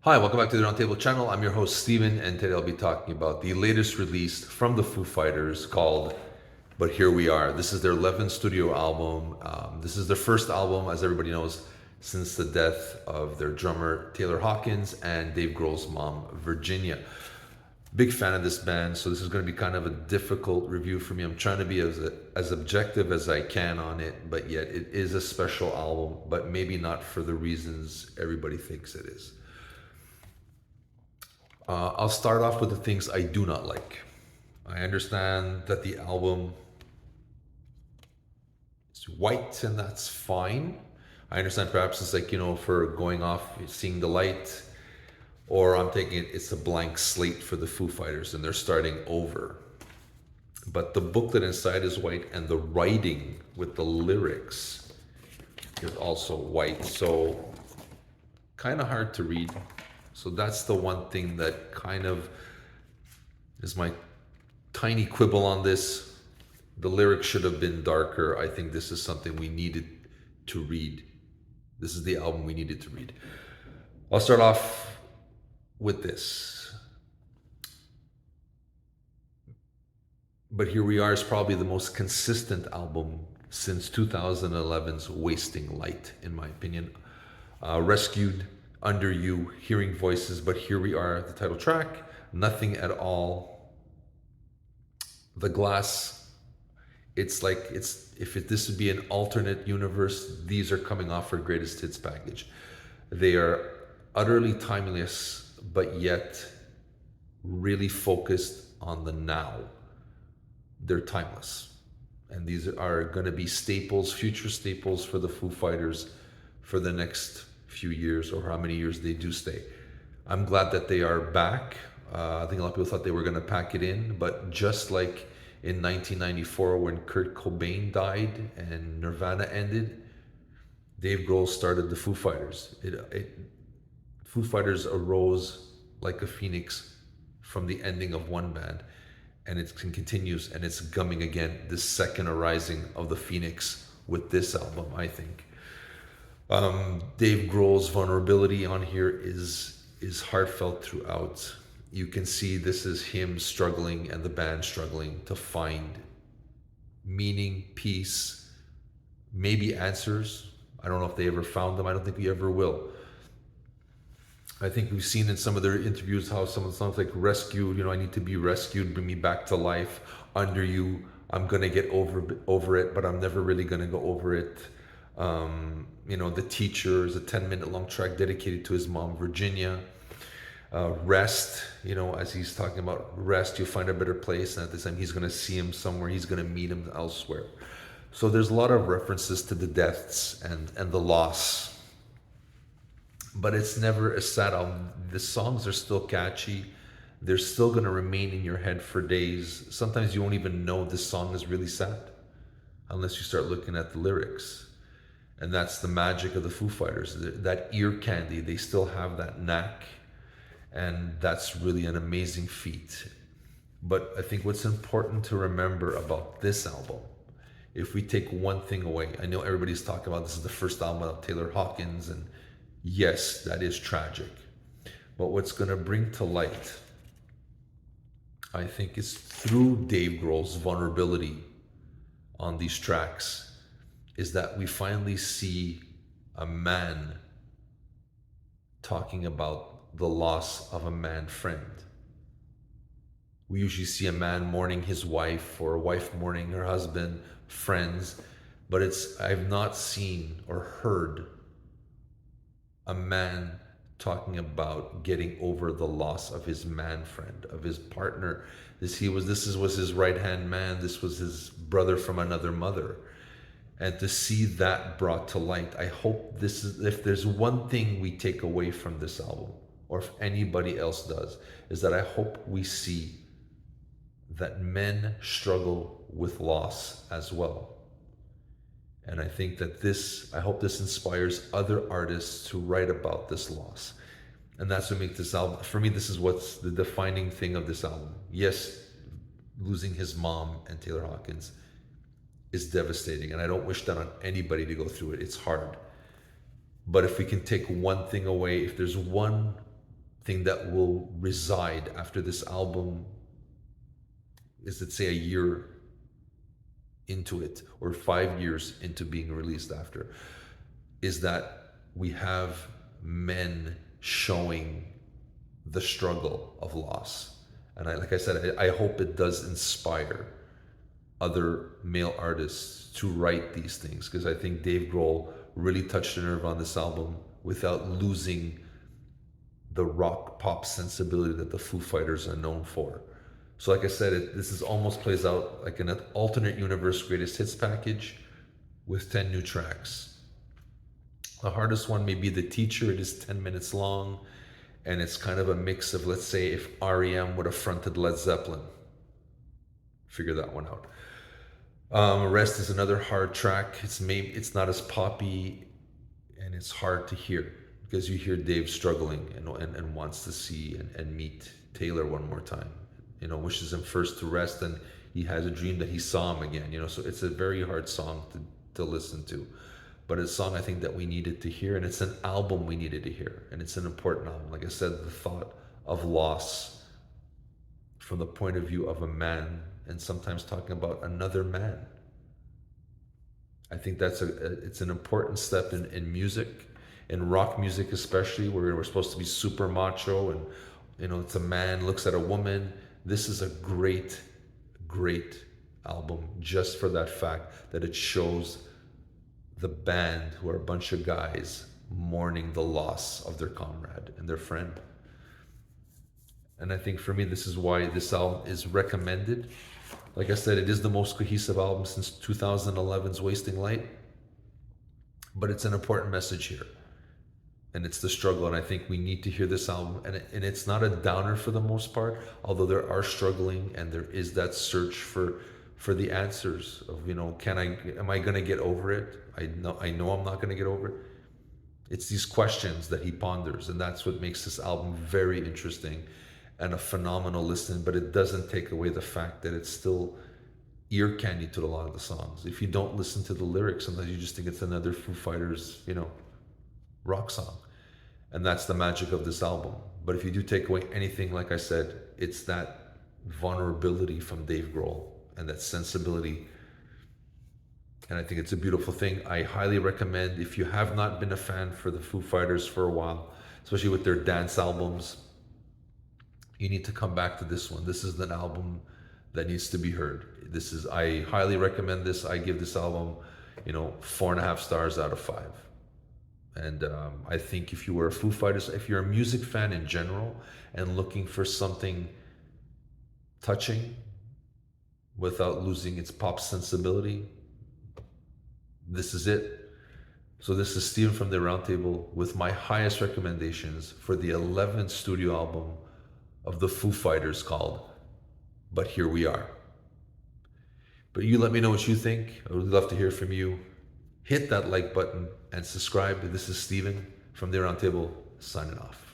Hi, welcome back to the Aroundtable channel. I'm your host, Steven, and today I'll be talking about the latest release from the Foo Fighters called But Here We Are. This is their 11th studio album. This is their first album, as everybody knows, since the death of their drummer, Taylor Hawkins, and Dave Grohl's mom, Virginia. Big fan of this band, so this is going to be kind of a difficult review for me. I'm trying to be as objective as I can on it, but yet it is a special album, but maybe not for the reasons everybody thinks it is. I'll start off with the things I do not like. I understand that the album is white and that's fine. I understand perhaps it's like, for going off, seeing the light, or I'm taking it's a blank slate for the Foo Fighters and they're starting over. But the booklet inside is white and the writing with the lyrics is also white. So kind of hard to read. So that's the one thing that kind of is my tiny quibble on this. The lyrics should have been darker. I think this is something we needed to read. This is the album we needed to read. I'll start off with this. But Here We Are is probably the most consistent album since 2011's Wasting Light, in my opinion. Rescued, Under You, Hearing Voices, But Here We Are, the title track, Nothing at All. The Glass, it's like, this would be an alternate universe, these are coming off her greatest hits package. They are utterly timeless, but yet really focused on the now. They're timeless. And these are going to be staples, future staples for the Foo Fighters for the next few years, or how many years they do stay. I'm glad that they are back. I think a lot of people thought they were going to pack it in, but just like in 1994 when Kurt Cobain died and Nirvana ended, Dave Grohl started the Foo Fighters. Foo Fighters arose like a phoenix from the ending of one band, and it continues, and it's coming again, this second arising of the phoenix with this album, I think. Dave Grohl's vulnerability on here is heartfelt throughout. You can see this is him struggling and the band struggling to find meaning, peace, maybe answers. I don't know if they ever found them. I don't think we ever will. I think we've seen in some of their interviews how some of the songs like Rescue, I need to be rescued, bring me back to life. Under You, I'm going to get over it, but I'm never really going to go over it. The Teacher is a 10-minute long track dedicated to his mom, Virginia. Rest, as he's talking about rest, you'll find a better place. And at this time, he's going to see him somewhere. He's going to meet him elsewhere. So there's a lot of references to the deaths and the loss. But it's never a sad album. The songs are still catchy. They're still going to remain in your head for days. Sometimes you won't even know this song is really sad unless you start looking at the lyrics. And that's the magic of the Foo Fighters. That ear candy, they still have that knack. And that's really an amazing feat. But I think what's important to remember about this album, if we take one thing away, I know everybody's talking about this is the first album of Taylor Hawkins, and yes, that is tragic. But what's going to bring to light, I think, is through Dave Grohl's vulnerability on these tracks, is that we finally see a man talking about the loss of a man friend. We usually see a man mourning his wife, or a wife mourning her husband, friends, but I've not seen or heard a man talking about getting over the loss of his man friend, of his partner. This was his right-hand man. This was his brother from another mother. And to see that brought to light, I hope if there's one thing we take away from this album, or if anybody else does, is that I hope we see that men struggle with loss as well. And I think that I hope this inspires other artists to write about this loss. And that's what makes this album, for me, this is what's the defining thing of this album. Yes, losing his mom and Taylor Hawkins is devastating, and I don't wish that on anybody to go through it. It's hard. But if we can take one thing away, if there's one thing that will reside after this album is, let's say, a year into it or 5 years into being released after, is that we have men showing the struggle of loss. And like I said, I hope it does inspire other male artists to write these things, because I think Dave Grohl really touched a nerve on this album without losing the rock pop sensibility that the Foo Fighters are known for. So like I said, this is almost plays out like an alternate universe greatest hits package with 10 new tracks. The hardest one may be The Teacher. It is 10 minutes long, and it's kind of a mix of, let's say, if REM would have fronted Led Zeppelin. Figure that one out. Rest is another hard track. It's not as poppy, and it's hard to hear because you hear Dave struggling and wants to see and meet Taylor one more time. Wishes him first to rest, and he has a dream that he saw him again. So it's a very hard song to listen to, but it's a song I think that we needed to hear, and it's an album we needed to hear, and it's an important album. Like I said, the thought of loss from the point of view of a man, and sometimes talking about another man. I think it's an important step in music, in rock music especially, where we're supposed to be super macho and it's a man looks at a woman. This is a great, great album just for that fact that it shows the band, who are a bunch of guys mourning the loss of their comrade and their friend. And I think for me, this is why this album is recommended. Like I said, it is the most cohesive album since 2011's Wasting Light, but it's an important message here. And it's the struggle, and I think we need to hear this album. And it's not a downer for the most part, although there are struggling and there is that search for the answers of, am I gonna get over it? I know I'm not gonna get over it. It's these questions that he ponders, and that's what makes this album very interesting and a phenomenal listen, but it doesn't take away the fact that it's still ear candy to a lot of the songs. If you don't listen to the lyrics, sometimes you just think it's another Foo Fighters, rock song. And that's the magic of this album. But if you do take away anything, like I said, it's that vulnerability from Dave Grohl and that sensibility. And I think it's a beautiful thing. I highly recommend, if you have not been a fan for the Foo Fighters for a while, especially with their dance albums, you need to come back to this one. This is an album that needs to be heard. I highly recommend this. I give this album, 4.5 stars out of 5. And I think if you were a Foo Fighters, if you're a music fan in general and looking for something touching without losing its pop sensibility, this is it. So this is Steven from the Aroundtable with my highest recommendations for the 11th studio album of the Foo Fighters called But Here We Are. But you let me know what you think. I would love to hear from you. Hit that like button and subscribe. This is Steven from the Aroundtable signing off.